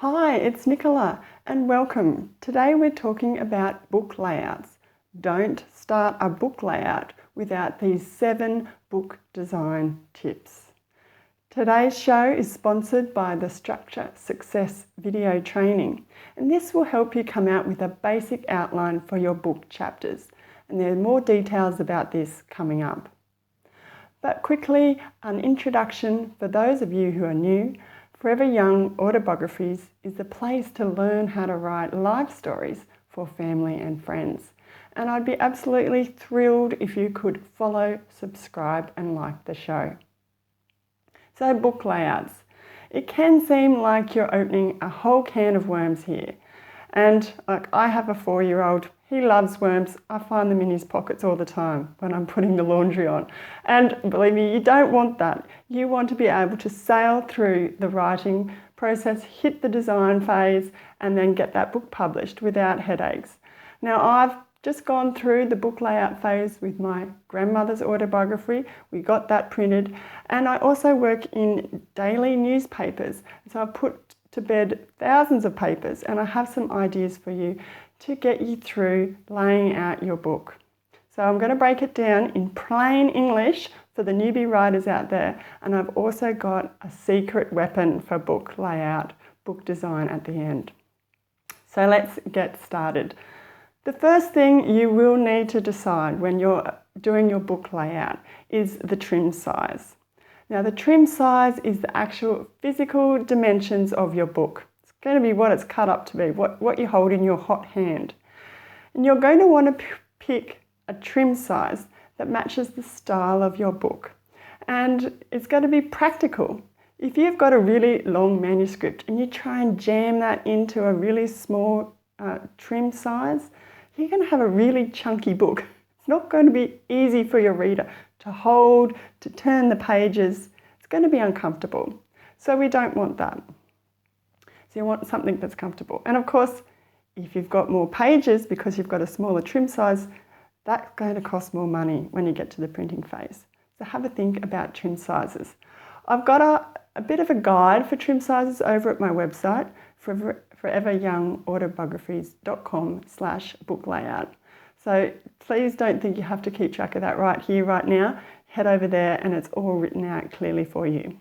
Hi, it's Nicola and welcome. Today we're talking about book layouts. Don't start a book layout without these 7 book design tips. Today's show is sponsored by the Structure Success video training, and this will help you come out with a basic outline for your book chapters. And there are more details about this coming up. But quickly, an introduction for those of you who are new. Forever Young Autobiographies is the place to learn how to write life stories for family and friends. And I'd be absolutely thrilled if you could follow, subscribe and like the show. So book layouts. It can seem like you're opening a whole can of worms here. And I have a 4-year-old, he loves worms. I find them in his pockets all the time when I'm putting the laundry on. And believe me, you don't want that. You want to be able to sail through the writing process, hit the design phase, and then get that book published without headaches. Now, I've just gone through the book layout phase with my grandmother's autobiography. We got that printed. And I also work in daily newspapers. So I've put to bed thousands of papers, and I have some ideas for you to get you through laying out your book. So I'm going to break it down in plain English for the newbie writers out there, and I've also got a secret weapon for book layout, book design at the end. So let's get started. The first thing you will need to decide when you're doing your book layout is the trim size. Now, the trim size is the actual physical dimensions of your book. It's going to be what it's cut up to be, what you hold in your hot hand. And you're going to want to pick a trim size that matches the style of your book. And it's going to be practical. If you've got a really long manuscript and you try and jam that into a really small trim size, you're going to have a really chunky book. It's not going to be easy for your reader to hold, to turn the pages. It's going to be uncomfortable. So we don't want that. So you want something that's comfortable. And of course, if you've got more pages because you've got a smaller trim size, that's going to cost more money when you get to the printing phase. So have a think about trim sizes. I've got a bit of a guide for trim sizes over at my website, foreveryoungautobiographies.com/book layout. So please don't think you have to keep track of that right here, right now. Head over there and it's all written out clearly for you.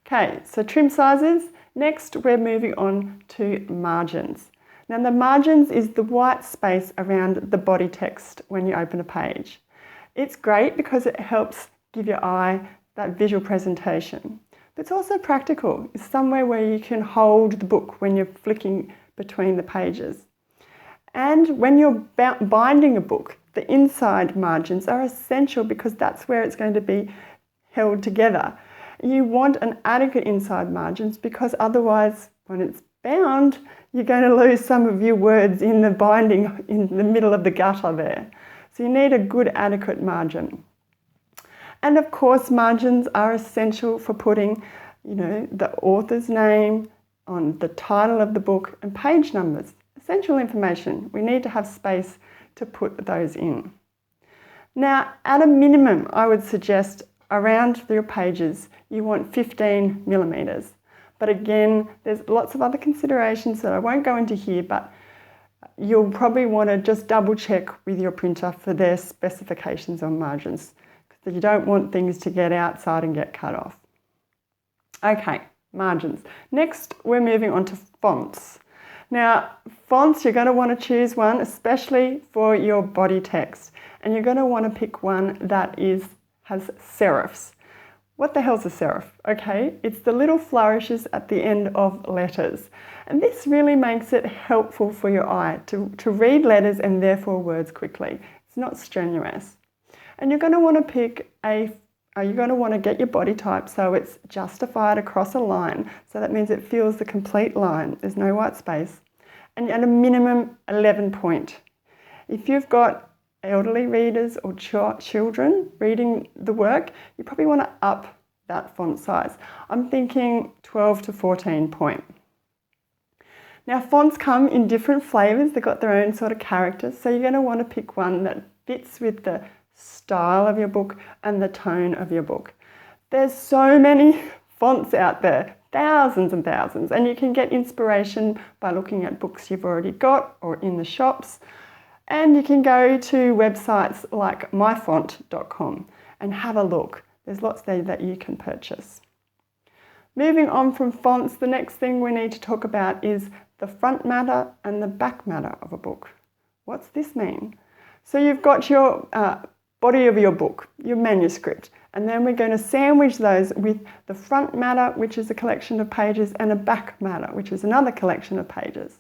Okay, so trim sizes. Next, we're moving on to margins. Now, the margins is the white space around the body text when you open a page. It's great because it helps give your eye that visual presentation. But it's also practical. It's somewhere where you can hold the book when you're flicking between the pages. And when you're binding a book, the inside margins are essential because that's where it's going to be held together. You want an adequate inside margins because otherwise, when it's bound, you're going to lose some of your words in the binding in the middle of the gutter there. So you need a good adequate margin. And of course, margins are essential for putting, the author's name on the title of the book and page numbers. Essential information. We need to have space to put those in. Now, at a minimum, I would suggest around your pages, you want 15 millimeters. But again, there's lots of other considerations that I won't go into here, but you'll probably want to just double check with your printer for their specifications on margins, because you don't want things to get outside and get cut off. Okay, margins. Next, we're moving on to fonts. Now, fonts, you're going to want to choose one, especially for your body text. And you're going to want to pick one that has serifs. What the hell's a serif? Okay, it's the little flourishes at the end of letters. And this really makes it helpful for your eye to read letters and therefore words quickly. It's not strenuous. And you're going to want to pick you're going to want to get your body type so it's justified across a line. So that means it fills the complete line. There's no white space. And at a minimum 11 point. If you've got elderly readers or children reading the work, you probably want to up that font size. I'm thinking 12 to 14 point. Now, fonts come in different flavors. They've got their own sort of characters. So you're going to want to pick one that fits with the style of your book and the tone of your book. There's so many fonts out there. thousands and thousands, and you can get inspiration by looking at books you've already got or in the shops. And you can go to websites like myfont.com and have a look. There's lots there that you can purchase. Moving on from fonts, the next thing we need to talk about is the front matter and the back matter of a book. What's this mean? So you've got your body of your book, your manuscript, and then we're going to sandwich those with the front matter, which is a collection of pages, and a back matter, which is another collection of pages.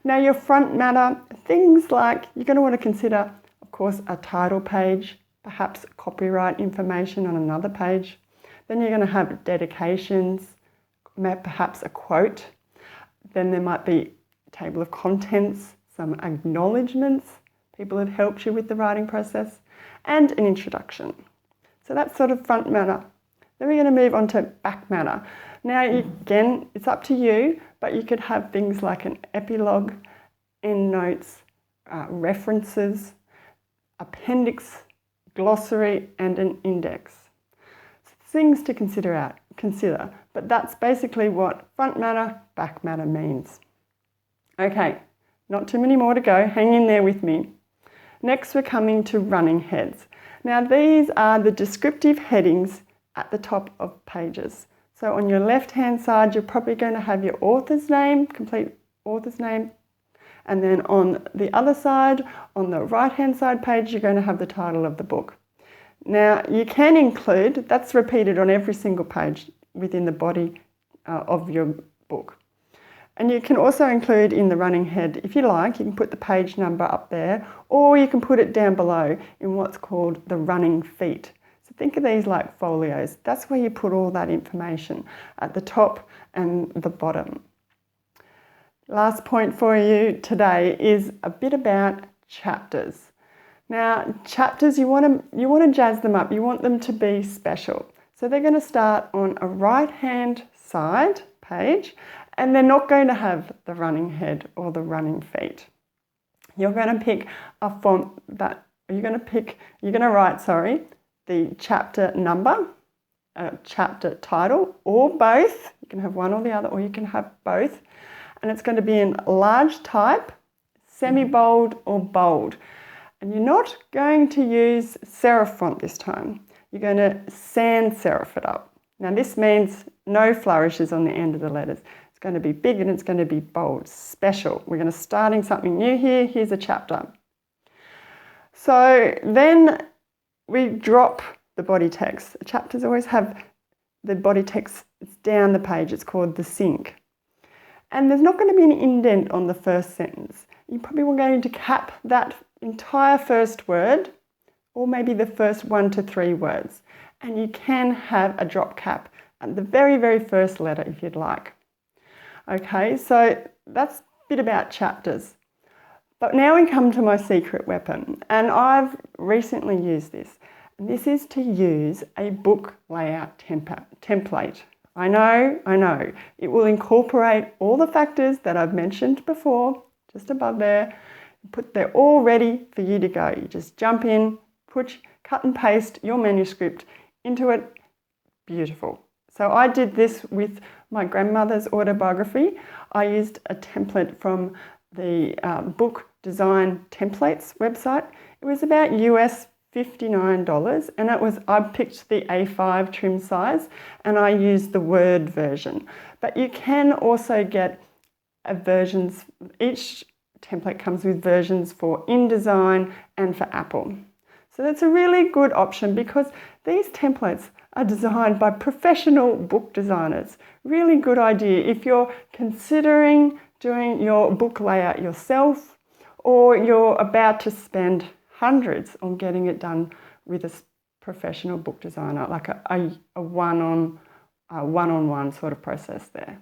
Now your front matter, things like you're going to want to consider, of course, a title page, perhaps copyright information on another page. Then you're going to have dedications, perhaps a quote. Then there might be a table of contents, some acknowledgements, people have helped you with the writing process, and an introduction. So that's sort of front matter. Then we're going to move on to back matter. Now, again, it's up to you, but you could have things like an epilogue, endnotes, references, appendix, glossary, and an index. So things to consider, but that's basically what front matter, back matter means. Okay, not too many more to go. Hang in there with me. Next, we're coming to running heads. Now, these are the descriptive headings at the top of pages. So on your left-hand side, you're probably going to have your author's name, complete author's name. And then on the other side, on the right-hand side page, you're going to have the title of the book. Now, you can include, that's repeated on every single page within the body of your book. And you can also include in the running head, if you like, you can put the page number up there, or you can put it down below in what's called the running feet. So think of these like folios. That's where you put all that information at the top and the bottom. Last point for you today is a bit about chapters. Now, chapters, you want to jazz them up. You want them to be special. So they're going to start on a right-hand side page, and they're not going to have the running head or the running feet. You're going to pick a font that you're going to write, the chapter number, chapter title, or both. You can have one or the other, or you can have both. And it's going to be in large type, semi-bold or bold. And you're not going to use serif font this time. You're going to sans serif it up. Now this means no flourishes on the end of the letters. It's going to be big and it's going to be bold, special. We're going to starting something new here. Here's a chapter. So then we drop the body text. Chapters always have the body text, it's down the page. It's called the sink. And there's not going to be an indent on the first sentence. You're probably going to cap that entire first word, or maybe the first 1 to 3 words. And you can have a drop cap at the very, very first letter if you'd like. Okay, so that's a bit about chapters. But now we come to my secret weapon, and I've recently used this. And this is to use a book layout template. I know. It will incorporate all the factors that I've mentioned before, just above there. They're all ready for you to go. You just jump in, cut and paste your manuscript into it. Beautiful. So I did this with my grandmother's autobiography. I used a template from the Book Design Templates website. It was about US $59, and I picked the A5 trim size, and I used the Word version. But you can also get versions. Each template comes with versions for InDesign and for Apple. So that's a really good option because these templates are designed by professional book designers. Really good idea if you're considering doing your book layout yourself, or you're about to spend hundreds on getting it done with a professional book designer, like a one-on-one sort of process there.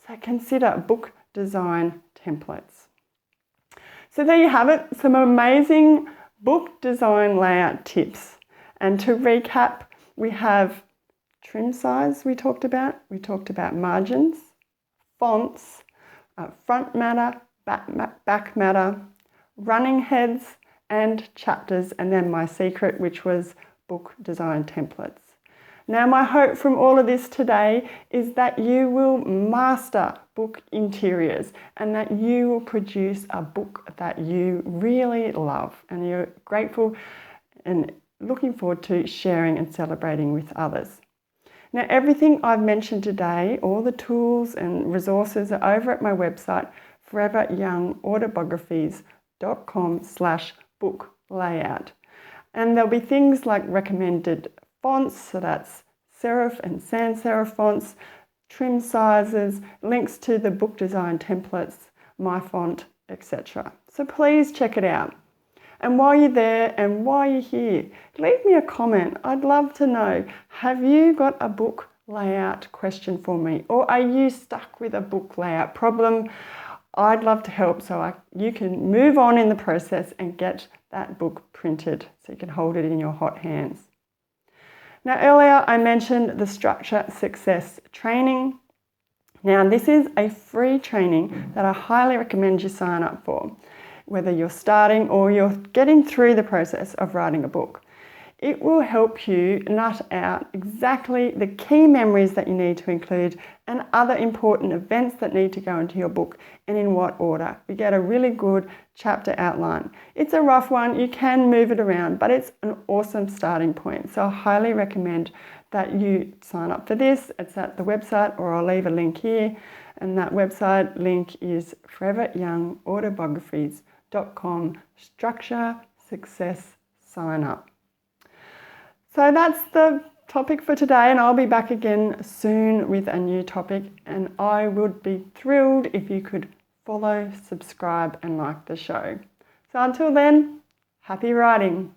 So consider book design templates. So there you have it, some amazing book design layout tips. And to recap, we have trim size we talked about margins, fonts, front matter, back matter, running heads, and chapters, and then my secret, which was book design templates. Now, my hope from all of this today is that you will master book interiors and that you will produce a book that you really love and you're grateful and looking forward to sharing and celebrating with others. Now, everything I've mentioned today, all the tools and resources are over at my website, foreveryoungautobiographies.com/book layout. And there'll be things like recommended fonts, so that's serif and sans serif fonts, trim sizes, links to the book design templates, my font, etc. So please check it out. And while you're there and while you're here, leave me a comment. I'd love to know, have you got a book layout question for me? Or are you stuck with a book layout problem? I'd love to help so you can move on in the process and get that book printed so you can hold it in your hot hands. Now, earlier I mentioned the Structure Success Training. Now, this is a free training that I highly recommend you sign up for, whether you're starting or you're getting through the process of writing a book. It will help you nut out exactly the key memories that you need to include and other important events that need to go into your book and in what order. You get a really good chapter outline. It's a rough one, you can move it around, but it's an awesome starting point. So I highly recommend that you sign up for this. It's at the website, or I'll leave a link here. And that website link is foreveryoungautobiographies.com Structure Success Sign Up. So that's the topic for today, and I'll be back again soon with a new topic, and I would be thrilled if you could follow, subscribe and like the show. So until then, happy writing.